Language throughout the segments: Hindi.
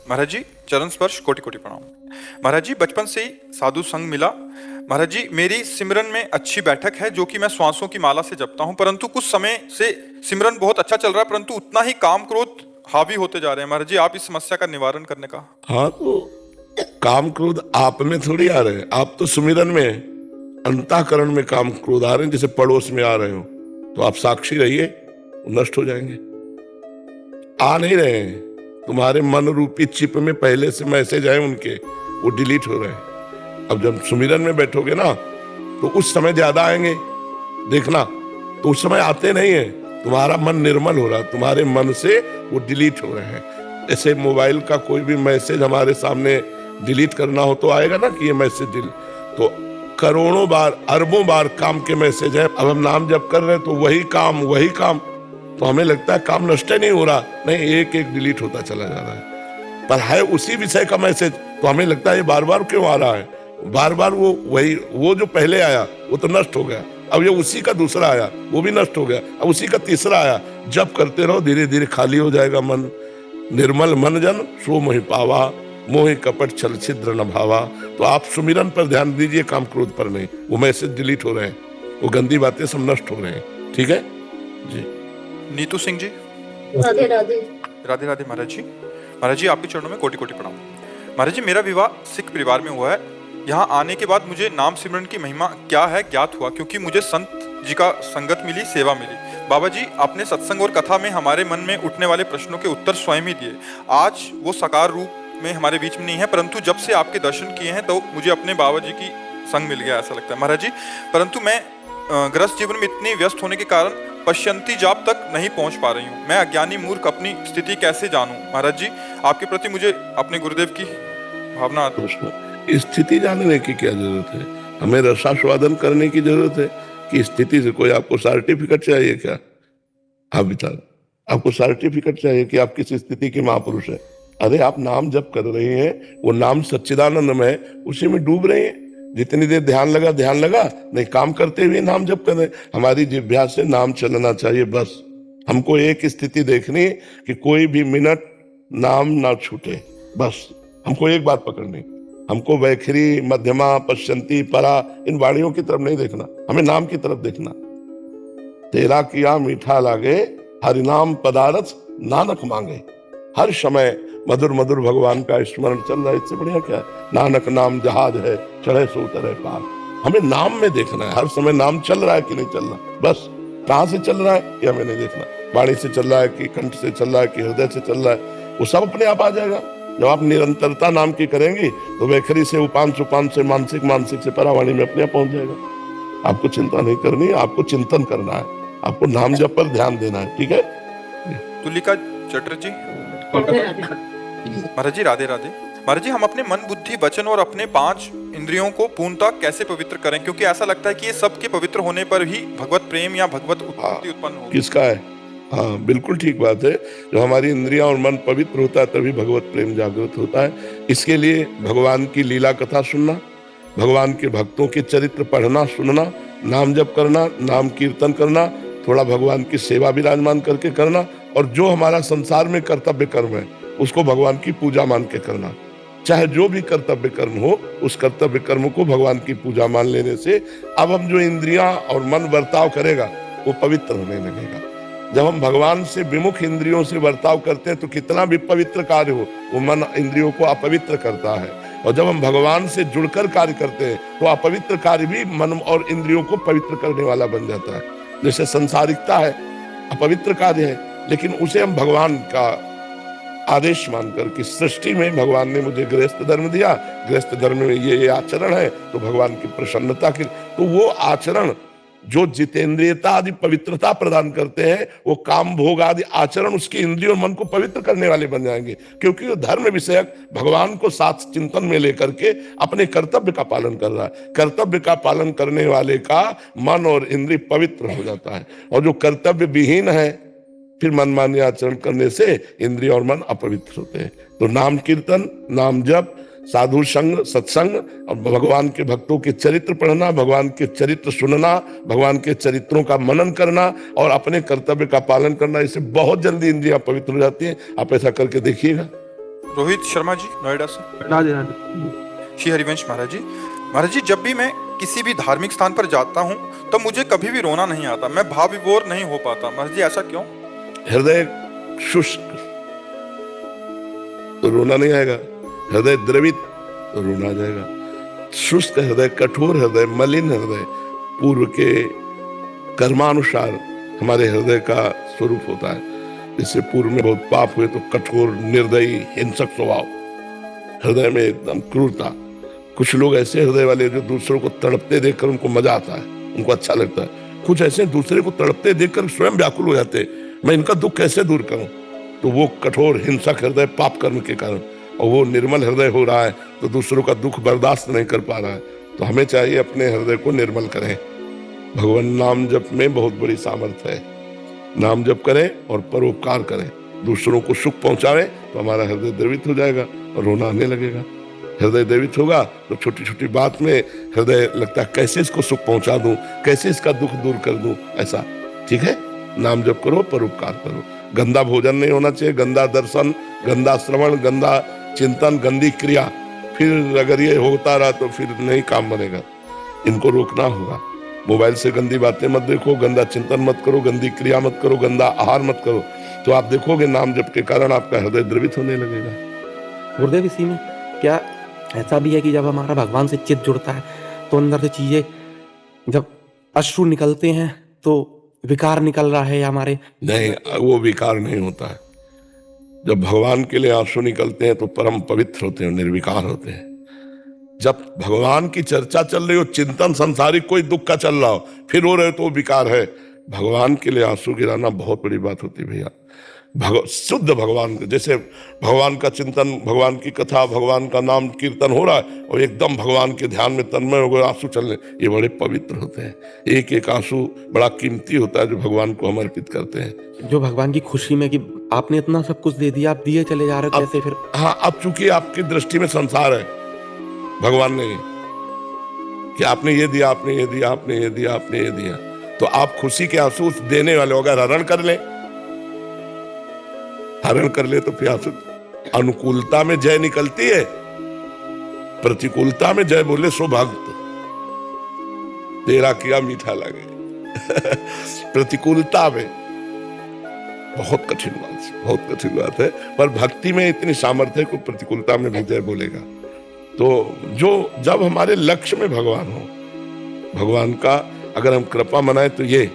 महाराज जी, चरण स्पर्श कोटि कोटि प्रणाम। महाराज जी, बचपन से ही साधु संग मिला। महाराज जी, मेरी सिमरन में अच्छी बैठक है जो कि मैं श्वासों की माला से जपता हूँ, परंतु कुछ समय से सिमरन बहुत अच्छा चल रहा है, परंतु उतना ही काम क्रोध हावी होते जा रहे हैं। महाराज जी, आप इस समस्या का निवारण करने का। हाँ, तो काम क्रोध आप में थोड़ी आ रहे हैं, आप तो सुमिरन में हैं। अंतःकरण में काम क्रोध आ रहे हैं, जैसे पड़ोस में आ रहे हो, तो आप साक्षी रहिए, वो नष्ट हो जाएंगे। आ नहीं रहे हैं, तुम्हारे मन रूपी चिप में पहले से मैसेज आए उनके, वो डिलीट हो रहे हैं। अब जब सुमिरन में बैठोगे ना, तो उस समय ज्यादा आएंगे, देखना। तो उस समय आते नहीं है, तुम्हारा मन निर्मल हो रहा है, तुम्हारे मन से वो डिलीट हो रहे हैं। ऐसे मोबाइल का कोई भी मैसेज हमारे सामने डिलीट करना हो तो आएगा ना कि ये मैसेज डिलीट, तो करोड़ों बार अरबों बार काम के मैसेज है। अब हम नाम जप कर रहे हैं तो वही काम, तो हमें लगता है काम नष्ट नहीं हो रहा, नहीं, एक एक डिलीट होता चला जा रहा है, पर है उसी विषय का मैसेज, तो हमें लगता है ये बार बार क्यों आ रहा है, बार बार वो जो पहले आया वो तो नष्ट हो गया, अब ये उसी का दूसरा आया वो भी नष्ट हो गया, अब उसी का तीसरा आया। जब करते रहो धीरे धीरे खाली हो जाएगा मन। निर्मल मन जन सो मोहि पावा, मोहि कपट छल छिद्र न भावा। तो आप सुमिरन पर ध्यान दीजिए, काम क्रोध पर नहीं। वो मैसेज डिलीट हो रहे हैं, वो गंदी बातें सब नष्ट हो रहे हैं। ठीक है जी। नीतू सिंह जी, राधे राधे। राधे राधे। महाराज जी, महाराज जी, आपके चरणों में कोटि कोटि प्रणाम। महाराज जी, मेरा विवाह सिख परिवार में हुआ है। यहाँ आने के बाद मुझे नाम सिमरन की महिमा क्या है ज्ञात हुआ, क्योंकि मुझे संत जी का संगत मिली, सेवा मिली। बाबा जी, आपने सत्संग और कथा में हमारे मन में उठने वाले प्रश्नों के उत्तर स्वयं ही दिए। आज वो साकार रूप में हमारे बीच में नहीं है, परंतु जब से आपके दर्शन किए हैं तो मुझे अपने बाबा जी की संग मिल गया, ऐसा लगता है महाराज जी। परंतु मैं गृहस्थ जीवन में इतनी व्यस्त होने के कारण पश्यंती जाप तक नहीं पहुंच पा रही हूँ। मैं अज्ञानी मूर्ख अपनी स्थिति कैसे जानूं? महाराज जी, आपके प्रति मुझे अपने गुरुदेव की भावना आती है। स्थिति जानने की क्या जरूरत है? हमें रसास्वादन करने की जरूरत है कि स्थिति से कोई आपको सर्टिफिकेट चाहिए क्या? आप बता, आपको सर्टिफिकेट चाहिए कि आप किस स्थिति के महापुरुष है? अरे आप नाम जप कर रहे हैं, वो नाम सच्चिदानंद में है, उसी में डूब रहे हैं। जितनी देर ध्यान लगा, नहीं, काम करते हुए नाम जप कर रहे हैं। हमारी जिह्वा से नाम चलना चाहिए, बस। हमको एक स्थिति देखनी है कि कोई भी मिनट नाम ना छूटे, बस। हमको एक बात पकड़नी, हमको वैखरी, मध्यमा, पश्यंती, परा, इन वाणियों की तरफ नहीं देखना, हमें नाम की तरफ देखना। तेरा किया मीठा लागे, हरिनाम पदारथ नानक मांगे। हर समय मधुर मधुर भगवान का स्मरण चल रहा है, इससे बढ़िया क्या है? नानक नाम जहाज है, चढ़े सो उतरे पार। हमें नाम में देखना है, हर समय नाम चल रहा है कि नहीं चल रहा, बस। कहाँ से चल रहा है ये हमें नहीं देखना, वाणी से चल रहा है कि कंठ से चल रहा है कि हृदय से चल रहा है, वो सब अपने आप आ जाएगा। जब आप निरंतरता नाम की करेंगी तो वैखरी से उपांश से मानसिक से परावाणी में अपने आप पहुंच जाएगा। आपको चिंता नहीं करनी, आपको चिंतन करना है, आपको नाम जप पर ध्यान देना है। ठीक है? तुलिका चटर्जी, राधे राधे। महाराज जी, राधे राधे। महाराज जी, हम अपने मन, बुद्धि, वचन और अपने 5 इंद्रियों को पूर्णतः कैसे पवित्र करें? क्योंकि ऐसा लगता है कि ये सब के पवित्र होने पर ही भगवत प्रेम या भगवत उत्पत्ति उत्पन्न होगी। किसका है? हाँ, बिल्कुल ठीक बात है। जो हमारी इंद्रियां और मन पवित्र होता है तभी भगवत प्रेम जागृत होता है। इसके लिए भगवान की लीला कथा सुनना, भगवान के भक्तों के चरित्र पढ़ना सुनना, नाम जप करना, नाम कीर्तन करना, थोड़ा भगवान की सेवा विराजमान करके करना, और जो हमारा संसार में कर्तव्य कर्म है उसको भगवान की पूजा मान के करना। चाहे जो भी कर्तव्य कर्म हो, उस कर्तव्य कर्म को भगवान की पूजा मान लेने से अब हम जो इंद्रियां और मन बर्ताव करेगा वो पवित्र होने लगेगा। जब हम भगवान से विमुख इंद्रियों से बर्ताव करते हैं तो कितना भी पवित्र कार्य हो, वो मन इंद्रियों को अपवित्र करता है। और जब हम भगवान से जुड़कर कार्य करते हैं तो अपवित्र कार्य भी मन और इंद्रियों को पवित्र करने वाला बन जाता है। जैसे संसारिकता है, अपवित्र कार्य है, लेकिन उसे हम भगवान का आदेश मानकर कि सृष्टि में भगवान ने मुझे गृहस्थ धर्म दिया, गृहस्थ धर्म में ये आचरण है, तो भगवान की प्रसन्नता की, तो वो आचरण जो जितेंद्रियता आदि पवित्रता प्रदान करते हैं, वो काम भोग आदि आचरण उसकी इंद्रियों और मन को पवित्र करने वाले बन जाएंगे। क्योंकि वो धर्म विषयक भगवान को साथ चिंतन में लेकर के अपने कर्तव्य का पालन कर रहा है। कर्तव्य का पालन करने वाले का मन और इंद्रिय पवित्र हो जाता है, और जो कर्तव्य विहीन है फिर मनमानी आचरण करने से इंद्रिय और मन अपवित्र होते हैं। तो नाम कीर्तन, नाम जप, साधु संग, सत्संग, और भगवान के भक्तों के चरित्र पढ़ना, भगवान के चरित्र सुनना, भगवान के चरित्रों का मनन करना और अपने कर्तव्य का पालन करना, इससे बहुत जल्दी इंद्रियां पवित्र हो जाती हैं। आप ऐसा करके देखिएगा। रोहित शर्मा जी नोएडा से। राधे राधे। श्री हरिवंश महाराज जी। महाराज जी, जब भी मैं किसी भी धार्मिक स्थान पर जाता हूँ तो मुझे कभी भी रोना नहीं आता, मैं भाव विभोर नहीं हो पाता। महाराज जी ऐसा क्यों? हृदय शुष्क तो रोना नहीं आएगा, हृदय द्रवित तो रोना आ जाएगा। शुष्क हृदय, कठोर हृदय, मलिन हृदय पूर्व के कर्मानुसार हमारे हृदय का स्वरूप होता है। इससे पूर्व में बहुत पाप हुए तो कठोर, निर्दयी, हिंसक स्वभाव, हृदय में एकदम क्रूरता। कुछ लोग ऐसे हृदय वाले जो दूसरों को तड़पते देखकर उनको मजा आता है, उनको अच्छा लगता है। कुछ ऐसे दूसरे को तड़पते देखकर स्वयं व्याकुल हो जाते हैं, मैं इनका दुख कैसे दूर करूं। तो वो कठोर हिंसक हृदय पाप कर्म के कारण, और वो निर्मल हृदय हो रहा है तो दूसरों का दुख बर्दाश्त नहीं कर पा रहा है। तो हमें चाहिए अपने हृदय को निर्मल करें। भगवान नाम जप में बहुत बड़ी सामर्थ्य है। नाम जप करें और परोपकार करें, दूसरों को सुख पहुंचाएं तो हमारा हृदय द्रवित हो जाएगा और रोना आने लगेगा। हृदय द्रवित होगा तो छोटी छोटी बात में हृदय लगता है कैसे इसको सुख पहुंचा दूं, कैसे इसका दुख दूर कर दूं, ऐसा। ठीक है, नाम जप करो, परोपकार करो। गंदा भोजन नहीं होना चाहिए, गंदा दर्शन, गंदा श्रवण, गंदा चिंतन, गंदी क्रिया। फिर अगर ये होता रहा तो फिर नहीं काम बनेगा, इनको रोकना होगा। मोबाइल से गंदी बातें मत देखो, गंदा चिंतन मत करो, गंदी क्रिया मत करो, गंदा आहार मत करो, तो आप देखोगे नाम जप के कारण आपका हृदय द्रवित होने लगेगा। गुरुदेव, इसी में क्या ऐसा भी है कि जब हमारा भगवान से चित्त जुड़ता है तो अंदर से चीजें, जब अश्रु निकलते हैं तो विकार निकल रहा है हमारे? नहीं, वो विकार नहीं होता है। जब भगवान के लिए आंसू निकलते हैं तो परम पवित्र होते हैं, निर्विकार होते हैं। जब भगवान की चर्चा चल रही हो, चिंतन संसारिक कोई दुख का चल रहा हो, फिर रो रहे हो तो वो विकार है। भगवान के लिए आंसू गिराना बहुत बड़ी बात होती है भैया। शुद्ध भगवान, जैसे भगवान का चिंतन, भगवान की कथा, भगवान का नाम कीर्तन हो रहा है और एकदम भगवान के ध्यान में तन्मय हो गए, आंसू चलने, ये बड़े पवित्र होते हैं। एक एक आंसू बड़ा कीमती होता है जो भगवान को हम अर्पित करते हैं। जो भगवान की खुशी में कि आपने इतना सब कुछ दे दिया, आप दिए चले जा रहे हो, कैसे फिर? हाँ, अब चूंकि आपकी दृष्टि में संसार है, भगवान नहीं कि आपने ये दिया, आपने ये दिया, आपने ये दिया, आपने ये दिया, तो आप खुशी के आंसू देने वाले हो। अगर हरण कर ले, हरण कर ले तो फिर आंसू। अनुकूलता में जय निकलती है, प्रतिकूलता में जय बोले सो भक्त, तेरा किया मीठा लगे। प्रतिकूलता में बहुत कठिन बात है, बहुत कठिन बात है, पर भक्ति में इतनी सामर्थ्य है कि प्रतिकूलता में भी जय बोलेगा। तो जो जब हमारे लक्ष्य में भगवान हो, भगवान का अगर हम कृपा मनाए तो ये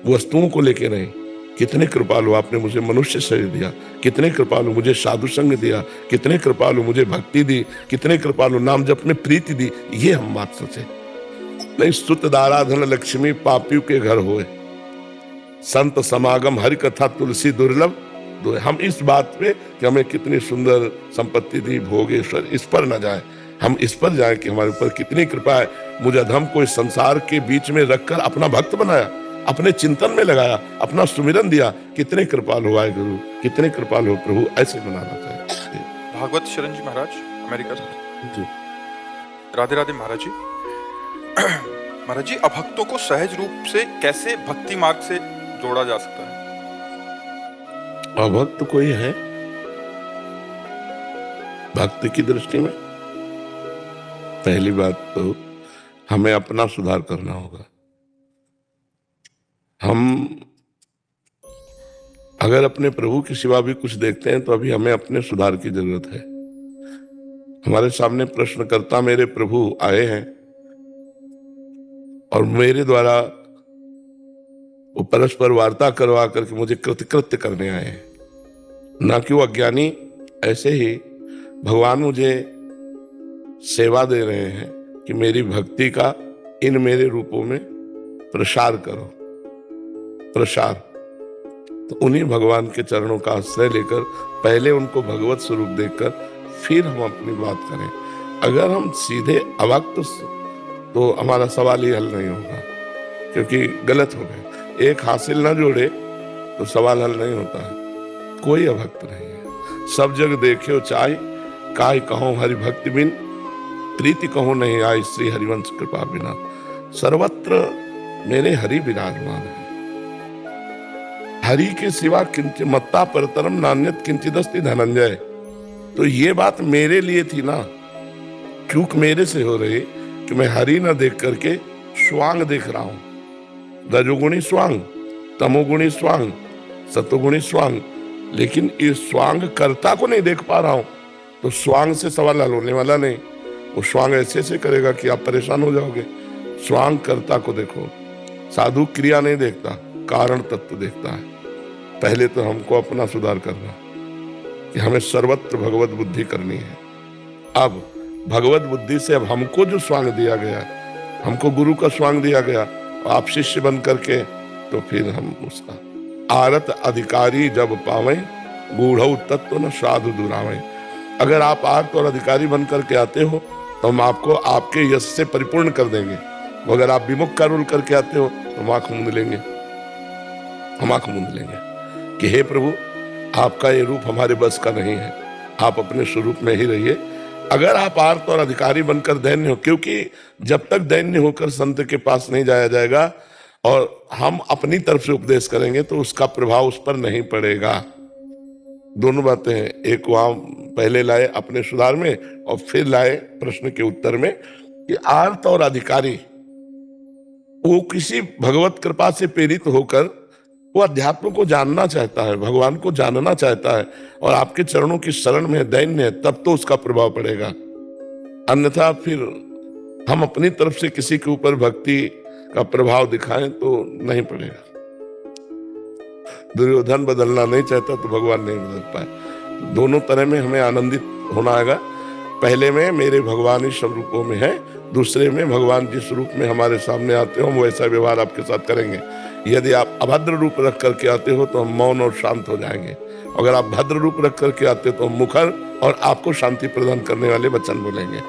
वस्तुओं को लेके नहीं, कितने कृपालु आपने मुझे मनुष्य शरीर दिया, कितने कृपालु मुझे साधु संग दिया, कितने कृपालु मुझे भक्ति दी, कितने कृपालु नाम जप में प्रीति दी, ये हम बात सोचे। नहीं, स्तुत दाराधन लक्ष्मी पापियों के घर होए, संत समागम हरि कथा तुलसी दुर्लभ दो। हम इस बात पे कि हमें कितनी सुंदर संपत्ति दी, भोगेश्वर, इस पर न जाए, हम इस पर जाए कि हमारे ऊपर कितनी कृपा है। मुझे अधम को इस संसार के बीच में रखकर अपना भक्त बनाया, अपने चिंतन में लगाया, अपना सुमिरन दिया। कितने कृपालु आए गुरु, कितने कृपालु प्रभु, ऐसे बनाना चाहिए। भागवत शरण जी महाराज, अमेरिका से। जी राधे राधे महाराज जी। महाराज जी, अभक्तों को सहज रूप से कैसे भक्ति मार्ग से जोड़ा जा सकता है? अभक्त कोई है भक्ति की दृष्टि में? पहली बात तो हमें अपना सुधार करना होगा। हम अगर अपने प्रभु के सिवा भी कुछ देखते हैं तो अभी हमें अपने सुधार की जरूरत है। हमारे सामने प्रश्नकर्ता मेरे प्रभु आए हैं और मेरे द्वारा वो परस्पर वार्ता करवा करके मुझे कृतकृत्य करने आए हैं, ना कि वो अज्ञानी। ऐसे ही भगवान मुझे सेवा दे रहे हैं कि मेरी भक्ति का इन मेरे रूपों में प्रसार करो, प्रसार। तो उन्हीं भगवान के चरणों का आश्रय लेकर पहले उनको भगवत स्वरूप देखकर फिर हम अपनी बात करें। अगर हम सीधे अभक्त तो हमारा सवाल ही हल नहीं होगा, क्योंकि गलत हो गए। एक हासिल ना जोड़े तो सवाल हल नहीं होता है। कोई अभक्त नहीं है, सब जग देखे चाय, काय कहो हरि भक्ति बिन, प्रीति कहो नहीं आई श्री हरिवंश कृपा बिना। सर्वत्र मेरे हरि विराजमान है, हरि के सिवा किंचित मत्ता परतरम नान्यत किंचिदस्ति धनंजय। तो ये बात मेरे लिए थी ना, चूक मेरे से हो रही कि मैं हरि न देख करके स्वांग देख रहा हूं। रजोगुणी स्वांग, तमोगुणी स्वांग, सतोगुणी स्वांग, लेकिन इस स्वांग कर्ता को नहीं देख पा रहा हूं। तो स्वांग से सवाल हल होने वाला नहीं। वो स्वांग ऐसे ऐसे करेगा कि आप परेशान हो जाओगे। स्वांग कर्ता को देखो। साधु क्रिया नहीं देखता, कारण तत्व देखता है। पहले तो हमको अपना सुधार करना कि हमें सर्वत्र भगवत बुद्धि करनी है। अब भगवत बुद्धि से अब हमको जो स्वांग दिया गया, हमको गुरु का स्वांग दिया गया, आप शिष्य बन करके, तो फिर हम उसका आरत अधिकारी जब पावे, गूढ़ तत्व न साधु दुरावे। अगर आप आर्त और अधिकारी बन करके आते हो तो हम आपको आपके यश से परिपूर्ण कर देंगे। अगर आप विमुख का रोल करके आते हो तो हम आंख मूंद लेंगे, हम आंख मूंद लेंगे कि हे प्रभु, आपका ये रूप हमारे बस का नहीं है, आप अपने स्वरूप में ही रहिए। अगर आप आर्त और अधिकारी बनकर दैन्य हो, क्योंकि जब तक दैन्य होकर संत के पास नहीं जाया जाएगा और हम अपनी तरफ से उपदेश करेंगे तो उसका प्रभाव उस पर नहीं पड़ेगा। दोनों बातें हैं, एक वहां पहले लाए अपने सुधार में और फिर लाए प्रश्न के उत्तर में कि आर्त और अधिकारी वो किसी भगवत कृपा से प्रेरित होकर वो अध्यात्म को जानना चाहता है, भगवान को जानना चाहता है और आपके चरणों की शरण में दैन्य है, तब तो उसका प्रभाव पड़ेगा। अन्यथा फिर हम अपनी तरफ से किसी के ऊपर भक्ति का प्रभाव दिखाएं तो नहीं पड़ेगा। दुर्योधन बदलना नहीं चाहता तो भगवान नहीं बदल पाए। दोनों तरह में हमें आनंदित होना आएगा। पहले में मेरे भगवान ही सब रूपों में है, दूसरे में भगवान जिस रूप में हमारे सामने आते हो हम वैसा व्यवहार आपके साथ करेंगे। यदि आप अभद्र रूप रख करके आते हो तो हम मौन और शांत हो जाएंगे। अगर आप भद्र रूप रख करके आते हो तो हम मुखर और आपको शांति प्रदान करने वाले वचन बोलेंगे।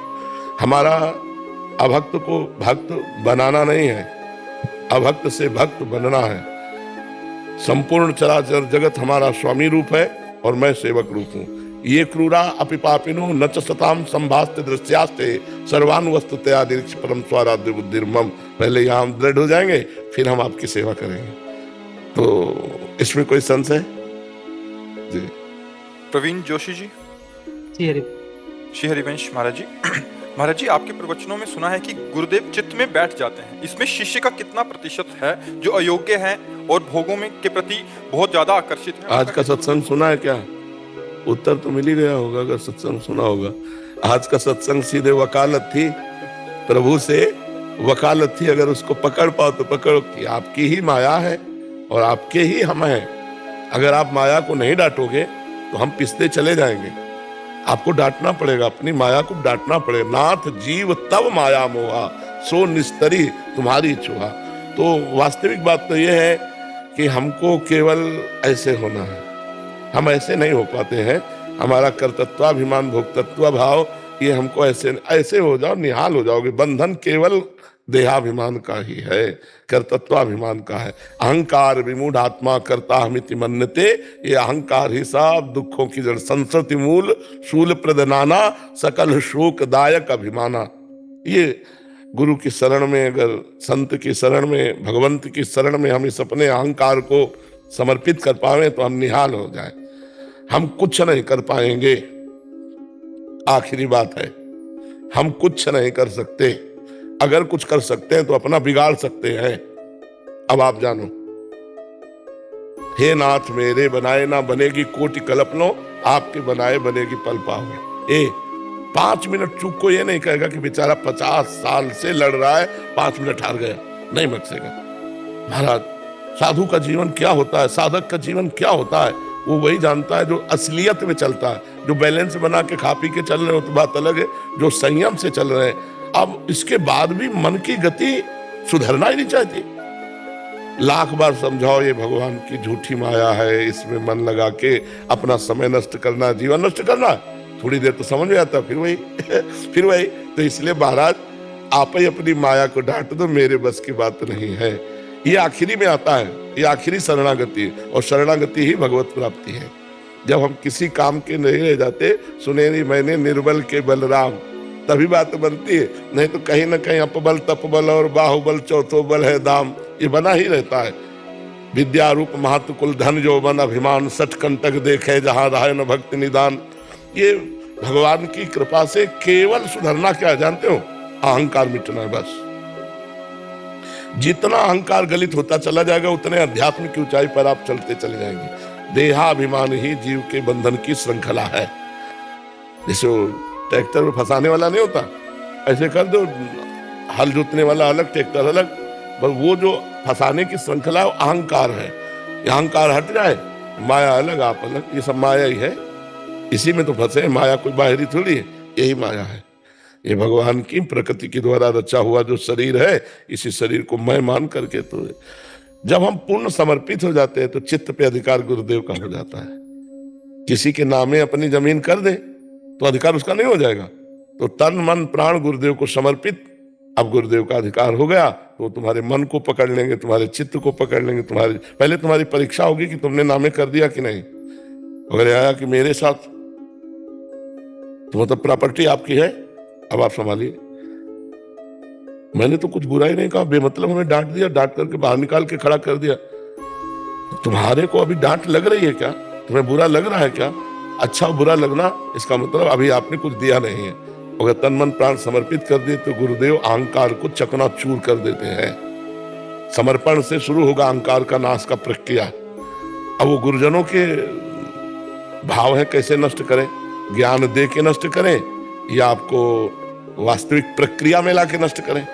हमारा अभक्त को भक्त बनाना नहीं है, अभक्त से भक्त बनना है। संपूर्ण चराचर जगत हमारा स्वामी रूप है और मैं सेवक रूप हूँ। ये क्रूरा अपिपापिनो न च सताम संभास्ते दृश्यास्ते सर्वानुवस्तुतया दीर्घ परम स्वाराध्य बुद्धिर्मम। पहले यहाँ हम दृढ़ हो जाएंगे, फिर हम आपकी सेवा करेंगे। तो इसमें कोई संशय जी? प्रवीण जोशी जी। श्री हरिवंश महाराज जी। महाराज जी, आपके प्रवचनों में सुना है कि गुरुदेव चित्त में बैठ जाते हैं। इसमें शिष्य का कितना प्रतिशत है जो अयोग्य है और भोगों में के प्रति बहुत ज्यादा आकर्षित है? आज का सत्संग सुना है क्या? उत्तर तो मिल ही गया होगा अगर सत्संग सुना होगा। आज का सत्संग सीधे वकालत थी, प्रभु से वकालत थी। अगर उसको पकड़ पाओ तो पकड़ो कि आपकी ही माया है और आपके ही हम हैं। अगर आप माया को नहीं डांटोगे तो हम पिसते चले जाएंगे। आपको डांटना पड़ेगा, अपनी माया को डांटना पड़ेगा। नाथ जीव तब माया मोहा, सो निस्तरी तुम्हारी चूहा। तो वास्तविक बात तो यह है कि हमको केवल ऐसे होना है, हम ऐसे नहीं हो पाते हैं। हमारा कर्तृत्वाभिमान, भोक्तृत्व भाव, ये हमको ऐसे हो जाओ, निहाल हो जाओगे। बंधन केवल देहाभिमान का ही है, कर्तृत्वाभिमान का है। अहंकार विमूढ़ आत्मा कर्ता हमिति मन्यते, ये अहंकार ही सब दुखों की जड़। संस्कृति मूल शूल प्रदनाना, सकल शोकदायक अभिमाना। ये गुरु की शरण में, अगर संत की शरण में, भगवंत की शरण में हम इस अपने अहंकार को समर्पित कर पाए तो हम निहाल हो जाए। हम कुछ नहीं कर पाएंगे, आखिरी बात है, हम कुछ नहीं कर सकते। अगर कुछ कर सकते हैं तो अपना बिगाड़ सकते हैं। अब आप जानो, हे नाथ मेरे बनाए ना बनेगी कोटि कल्पनो, आपके बनाए बनेगी पल पाओ। 5 मिनट चूक को ये नहीं कहेगा कि बेचारा 50 साल से लड़ रहा है, 5 मिनट हार गया, नहीं बख्शेगा। महाराज, साधु का जीवन क्या होता है, साधक का जीवन क्या होता है, वो वही जानता है जो असलियत में चलता है। जो बैलेंस बना के खा पी के चल रहे हो तो बात अलग है, जो संयम से चल रहे हैं। अब इसके बाद भी मन की गति सुधरना ही नहीं चाहती। लाख बार समझाओ ये भगवान की झूठी माया है, इसमें मन लगा के अपना समय नष्ट करना, जीवन नष्ट करना। थोड़ी देर तो समझ में आता, फिर वही फिर वही। तो इसलिए महाराज, आप ही अपनी माया को डांट दो, मेरे बस की बात नहीं है। ये आखिरी में आता है, ये आखिरी शरणागति, और शरणागति ही भगवत प्राप्ति है। जब हम किसी काम के नहीं रह जाते, सुनेरी मैंने निर्बल के बलराम, तभी बात बनती है। नहीं तो कहीं ना कहीं अपबल तपबल और बाहुबल चौथो बल है दाम, ये बना ही रहता है। विद्या रूप महत्व कुल धन जो बन अभिमान, सठ कंटक देखे जहां रहे न भक्ति निदान। ये भगवान की कृपा से केवल सुधरना क्या है जानते हो? अहंकार मिटना है बस। जितना अहंकार गलित होता चला जाएगा उतने अध्यात्म की ऊंचाई पर आप चलते चले जाएंगे। देहाभिमान ही जीव के बंधन की श्रृंखला है। जैसे वो ट्रैक्टर में फंसाने वाला नहीं होता, ऐसे कर दो, हल जोतने वाला अलग, ट्रैक्टर अलग, पर वो जो फंसाने की श्रृंखला है अहंकार है। ये अहंकार हट जाए, माया अलग आप अलग, ये सब माया ही है। इसी में तो फंसे, माया कोई बाहरी थोड़ी है, यही माया है। ये भगवान की प्रकृति के द्वारा रचा हुआ जो शरीर है, इसी शरीर को मैं मान करके तो जब हम पूर्ण समर्पित हो जाते हैं तो चित्त पे अधिकार गुरुदेव का हो जाता है। किसी के नामे अपनी जमीन कर दे तो अधिकार उसका नहीं हो जाएगा। तो तन मन प्राण गुरुदेव को समर्पित, अब गुरुदेव का अधिकार हो गया तो तुम्हारे मन को पकड़ लेंगे, तुम्हारे चित्त को पकड़ लेंगे। पहले तुम्हारी परीक्षा होगी कि तुमने नामे कर दिया कि नहीं। अगर आया कि मेरे साथ, तो मतलब प्रॉपर्टी आपकी है, अब आप संभालिए। मैंने तो कुछ बुरा ही नहीं कहा, बेमतलब हमें डांट दिया, डांट करके बाहर निकाल के खड़ा कर दिया। तुम्हारे को अभी डांट लग रही है क्या? तुम्हें बुरा लग रहा है क्या? अच्छा बुरा लगना इसका मतलब अभी आपने कुछ दिया नहीं है। अगर तन मन प्राण समर्पित कर दिए तो गुरुदेव अहंकार को चकनाचूर कर देते हैं। समर्पण से शुरू होगा अहंकार का नाश का प्रक्रिया। अब वो गुरुजनों के भाव है, कैसे नष्ट करें? ज्ञान दे के नष्ट करें या आपको वास्तविक प्रक्रिया में लाके नष्ट करें?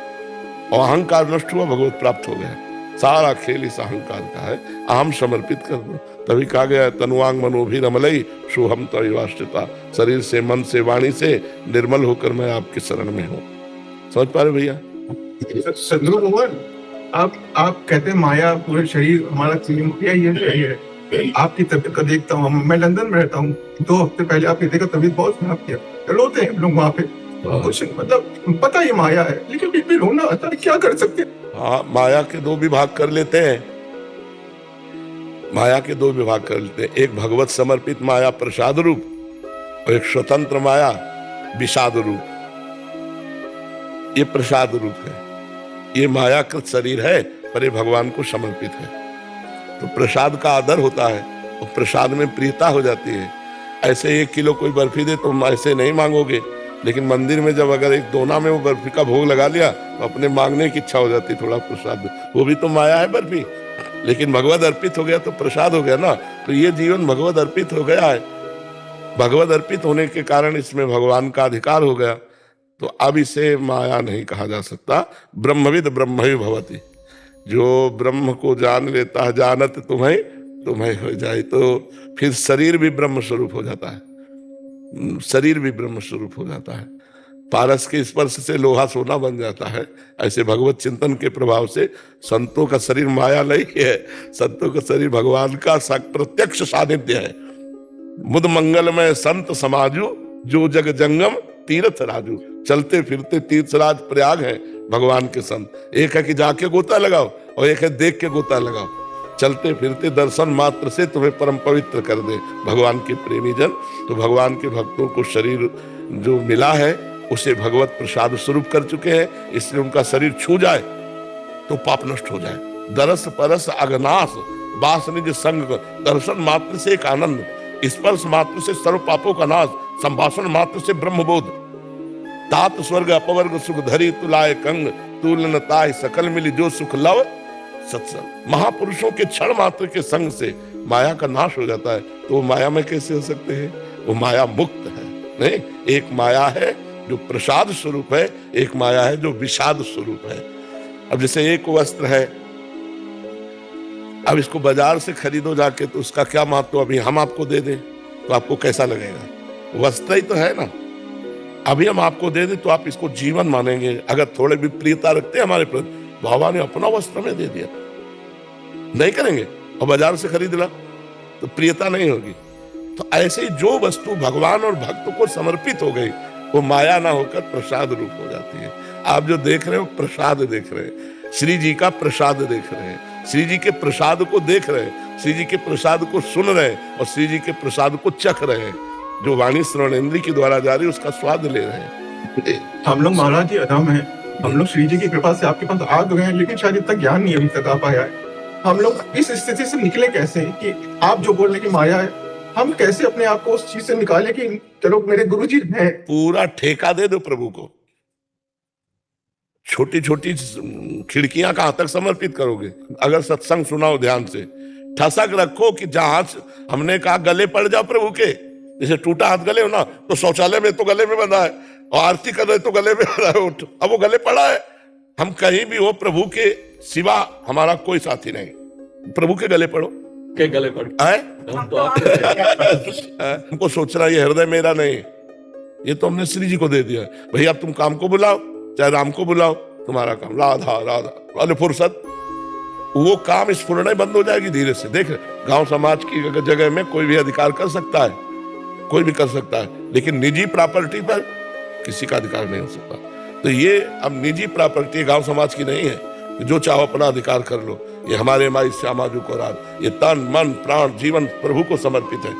और अहंकार नष्ट हुआ, भगवत प्राप्त हो गया। सारा खेल इस अहंकार का है। अहम समर्पित कर दो, तभी कहा गया तनुवांग मनोभिरमलई सोहम तवाश्रिता। शरीर से, मन से, वाणी से निर्मल होकर मैं आपके शरण में हूँ। समझ पा रहे भैया? सदगुरु भगवान, आप कहते हैं माया पूरे शरीर हमारा यही है। आपकी तबीयत का देखता हूँ, मैं लंदन में रहता हूँ, 2 हफ्ते पहले आपने देखा तबीयत बहुत खराब किया, रोते हैं लोग वहाँ पे। कुछ मतलब पता ये माया है, लेकिन फिर भी रोना आता है, क्या कर सकते हैं? हाँ, माया के 2 विभाग कर लेते हैं। माया के 2 विभाग कर लेते हैं। एक भगवत समर्पित माया प्रसाद रूप और एक स्वतंत्र माया विषाद रूप। ये प्रसाद रूप है, ये मायाकृत शरीर है पर ये भगवान को समर्पित है। तो प्रसाद का आदर होता है और प्रसाद में प्रियता हो जाती है। ऐसे 1 किलो कोई बर्फी दे तुम ऐसे नहीं मांगोगे, लेकिन मंदिर में जब अगर 1 दोना में वो बर्फी का भोग लगा लिया तो अपने मांगने की इच्छा हो जाती है थोड़ा प्रसाद। वो भी तो माया है बर्फी, लेकिन भगवत अर्पित हो गया तो प्रसाद हो गया ना। तो ये जीवन भगवत अर्पित हो गया है। भगवत अर्पित होने के कारण इसमें भगवान का अधिकार हो गया। तो अब इसे माया नहीं कहा जा सकता। ब्रह्मविद ब्रह्म ही भवति। जो ब्रह्म को जान लेता है, जानत तुम्हें तुम्हें हो जाए, तो फिर शरीर भी ब्रह्म स्वरूप हो जाता है। शरीर भी ब्रह्म स्वरूप हो जाता है। पारस के स्पर्श से लोहा सोना बन जाता है। ऐसे भगवत चिंतन के प्रभाव से संतों का शरीर माया नहीं है, संतों का शरीर भगवान का प्रत्यक्ष सानिध्य है। मुद मंगलमय संत समाजू, जो जग जंगम तीर्थ राजू। चलते फिरते तीर्थराज प्रयाग है भगवान के संत। एक है कि जाके गोता लगाओ और एक है देख के गोता लगाओ। चलते फिरते दर्शन मात्र से तुम्हें परम पवित्र कर दे भगवान के प्रेमी जन। तो भगवान के भक्तों को शरीर जो मिला है उसे भगवत प्रसाद स्वरूप कर चुके हैं, इसलिए उनका शरीर छू जाए तो पाप नष्ट हो जाए। दरस परस अगनाश बास निज संग, दर्शन मात्र से एक आनंद, स्पर्श मात्र से सर्व पापों का नाश, संभाषण मात्र से ब्रह्मबोध। तात स्वर्ग अपवर्ग सुख धरी तुलाए कंग, तुलन ताय सकल मिली जो सुख लव सत्संग। महापुरुषों के क्षण मात्र के संग से माया का नाश हो जाता है। तो वो माया में कैसे हो सकते हैं? वो माया मुक्त है। नहीं, एक माया है जो प्रसाद स्वरूप है, एक माया है जो विषाद स्वरूप है। अब जैसे एक वस्त्र है, अब इसको बाजार से खरीदो जाके तो उसका क्या महत्व अभी हम आपको दे दें तो आपको कैसा लगेगा? वस्त्र ही तो है ना। अभी हम आपको दे दें तो आप इसको जीवन मानेंगे। अगर थोड़े भी प्रियता रखते हैं हमारे प्रति, बाबा ने अपना वस्त्र में दे दिया, नहीं करेंगे। और बाजार से खरीद ला तो प्रियता नहीं होगी। तो ऐसे ही जो वस्तु भगवान और भक्त को समर्पित हो गई वो माया ना होकर प्रसाद रूप हो जाती है। आप जो देख रहे हो प्रसाद देख रहे हैं, श्री जी का प्रसाद देख रहे हैं, श्री जी के प्रसाद को देख रहे हैं, श्री जी के प्रसाद को सुन रहे हैं और श्री जी के प्रसाद को चख रहे हैं। जो वाणी श्रवणेंद्रिय के द्वारा जा रही है उसका स्वाद ले रहे हैं। हम लोग महाराज जी अधम हैं, हम लोग श्री जी की कृपा से आपके पास आ गए हैं, लेकिन शायद इतना ज्ञान नहीं अभी तक आ पाया है। हम लोग इस स्थिति से निकले कैसे कि आप जो बोल रहे कि माया है, हम कैसे अपने आप को उस चीज से निकालें कि चलो मेरे गुरु जी हैं, पूरा ठेका दे दो प्रभु को। छोटी छोटी खिड़कियां कहां तक समर्पित करोगे? अगर सत्संग सुनाओ ध्यान से, ठसक रखो कि जहां हमने कहा गले पड़ जाओ प्रभु के, जैसे टूटा हाथ गले हो ना, तो शौचालय में तो गले में बंधा है, और आरती कर रहे तो गले में बंधा है, अब वो गले पड़ा है। हम कहीं भी हो, प्रभु के सिवा हमारा कोई साथी नहीं, प्रभु के गले पड़ो। के गले पड़ है हम तो आपके हमको सोचना ये हृदय मेरा नहीं, ये तो हमने श्री जी को दे दिया। भैया तुम काम को बुलाओ, चाहे राम को बुलाओ, तुम्हारा काम राधा राधा वाले फुर्सत, वो काम स्फुरना बंद हो जाएगी धीरे से। देख गांव समाज की जगह में कोई भी अधिकार कर सकता है, कोई भी कर सकता है, लेकिन निजी प्रॉपर्टी पर किसी का अधिकार नहीं हो सकता। तो ये अब निजी प्रॉपर्टी गांव समाज की नहीं है, जो चाहो अपना अधिकार कर लो। ये हमारे माई श्यामा जी को रात, ये तन मन प्राण जीवन प्रभु को समर्पित है।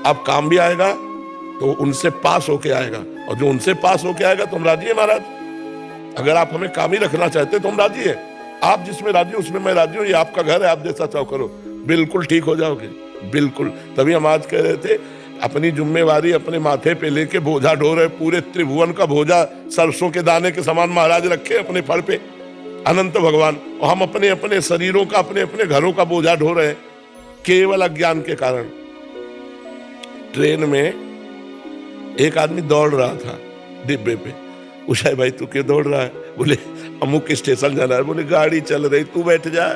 अब काम भी आएगा तो उनसे पास होके आएगा, और जो उनसे पास होके आएगा तो हम राजी है महाराज। अगर आप हमें काम ही रखना चाहते तो हम राजी है। आप जिसमें राजी हो उसमें मैं राजी हूँ, ये आपका घर है, आप जैसा चाहो करो, बिल्कुल ठीक हो जाओगे, बिल्कुल। तभी हम आज कह रहे थे अपनी जिम्मेवारी अपने माथे पे लेके बोझा ढो रहे, पूरे त्रिभुवन का बोझा सरसों के दाने के समान महाराज रखे अपने फर पे, अनंत भगवान, और हम अपने अपने शरीरों का अपने अपने घरों का बोझा ढो रहे हैं केवल अज्ञान के कारण। ट्रेन में एक आदमी दौड़ रहा था डिब्बे पे, पूछा भाई तू क्यों दौड़ रहा है? बोले अमुक स्टेशन जाना है। बोले गाड़ी चल रही, तू बैठ जा।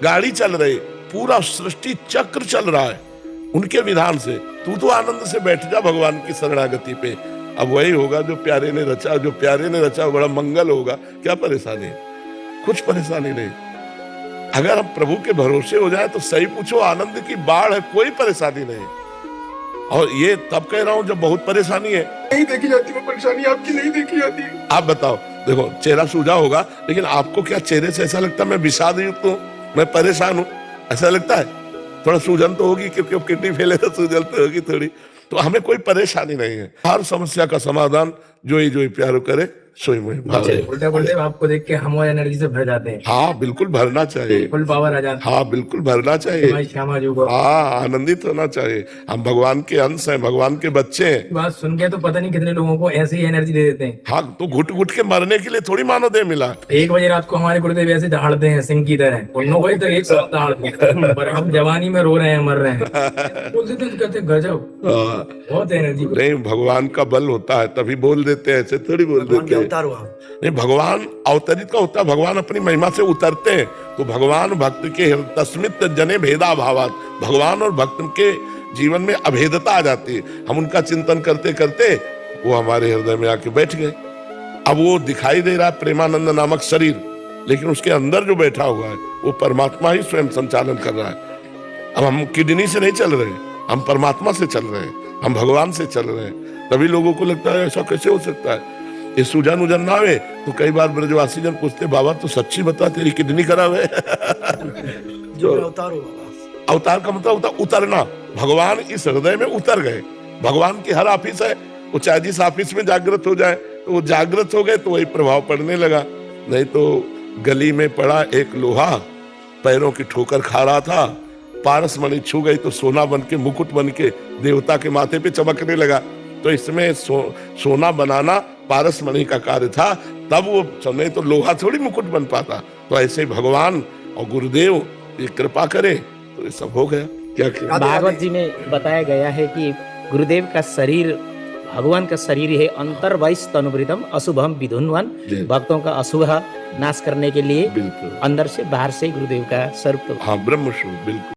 गाड़ी चल रही, पूरा सृष्टि चक्र चल रहा है उनके विधान से, तू तो आनंद से बैठ जा भगवान की शरणागति पे। अब वही होगा जो प्यारे ने रचा, जो प्यारे ने रचा बड़ा मंगल होगा। क्या परेशानी है? कुछ परेशानी नहीं। अगर हम प्रभु के भरोसे हो जाए तो सही पूछो, आनंद की बाढ़ है, कोई परेशानी नहीं। और ये तब कह रहा हूं जब बहुत परेशानी है। नहीं देखी जाती वो परेशानी, आपकी नहीं देखी जाती। आप बताओ, देखो चेहरा सूझा होगा, लेकिन आपको क्या चेहरे से ऐसा लगता है मैं विषाद युक्त हूँ, मैं परेशान हूँ? ऐसा लगता है? थोड़ा सूजन तो होगी, क्योंकि अब किडनी फेल है तो सूजन तो होगी थोड़ी। तो हमें कोई परेशानी नहीं है। हर समस्या का समाधान जो ही प्यारो करे सोई मोहि भावे। उल्टा बोलते आपको देख के हम और एनर्जी से भर जाते हैं। हाँ बिल्कुल भरना चाहिए, फुल पावर आ जाता हाँ बिल्कुल भरना चाहिए। है श्यामा जी को हाँ आनंदित होना चाहिए। हम भगवान के अंश हैं, भगवान के बच्चे हैं। बात सुन के तो पता नहीं कितने लोगों को ऐसी ही एनर्जी दे देते हैं। हाँ तो घुट घुट के मरने के लिए थोड़ी मानवदेह मिला। 1 बजे रात को हमारे गुरुदेव ऐसे दहाड़ते हैं सिंह की तरह, उन कोई तो एक साथ दहाड़ते हैं, पर हम जवानी में रो रहे हैं, मर रहे हैं। बोलते थे तो कहते गजब, बहुत एनर्जी। नहीं भगवान का बल होता है तभी बोल देते हैं, ऐसे थोड़ी बोल देते हैं। नहीं भगवान अवतरित का होता है, भगवान अपनी महिमा से उतरते हैं। तो भगवान भक्त के तस्मित जने भेदा भावात, भगवान और भक्त के जीवन में अभेदता आ जाती है। हम उनका चिंतन करते करते वो हमारे हृदय में आके बैठ गए। अब वो दिखाई दे रहा है प्रेमानंद नामक शरीर, लेकिन उसके अंदर जो बैठा हुआ है वो परमात्मा ही स्वयं संचालन कर रहा है। अब हम किडनी से नहीं चल रहे, हम परमात्मा से चल रहे हैं, हम भगवान से चल रहे हैं। तभी लोगों को लगता है ऐसा कैसे हो सकता है, ये सूजन उजन ना आवे। तो कई बार ब्रजवासी जन पूछते बाबा तो सच्ची बता तेरी किडनी खराब है। जो अवतार का मतलब होता उतरना। भगवान इस हृदय में उतर गए। भगवान की हर ऑफिस है, वो चाहे जिस ऑफिस में जागृत हो जाए तो वो जागृत हो गए तो वही प्रभाव पड़ने लगा। नहीं तो गली में पड़ा एक लोहा पैरों की ठोकर खा रहा था, पारस मणि छू गई तो सोना बन के मुकुट बन के देवता के माथे पे चमकने लगा। तो इसमें सोना बनाना पारस मणि का कार्य था, तब वो समय तो लोहा थोड़ी मुकुट बन पाता। तो ऐसे भगवान और गुरुदेव ये कृपा करे तो ये सब हो गया। क्या भागवत जी में बताया गया है कि गुरुदेव का शरीर भगवान का शरीर है, अंतर वैश तनुवृतम अशुभम विधुन्वन, भक्तों का अशुभ नाश करने के लिए बिल्कुल अंदर से बाहर से गुरुदेव का स्वरूप। हाँ ब्रह्म बिल्कुल।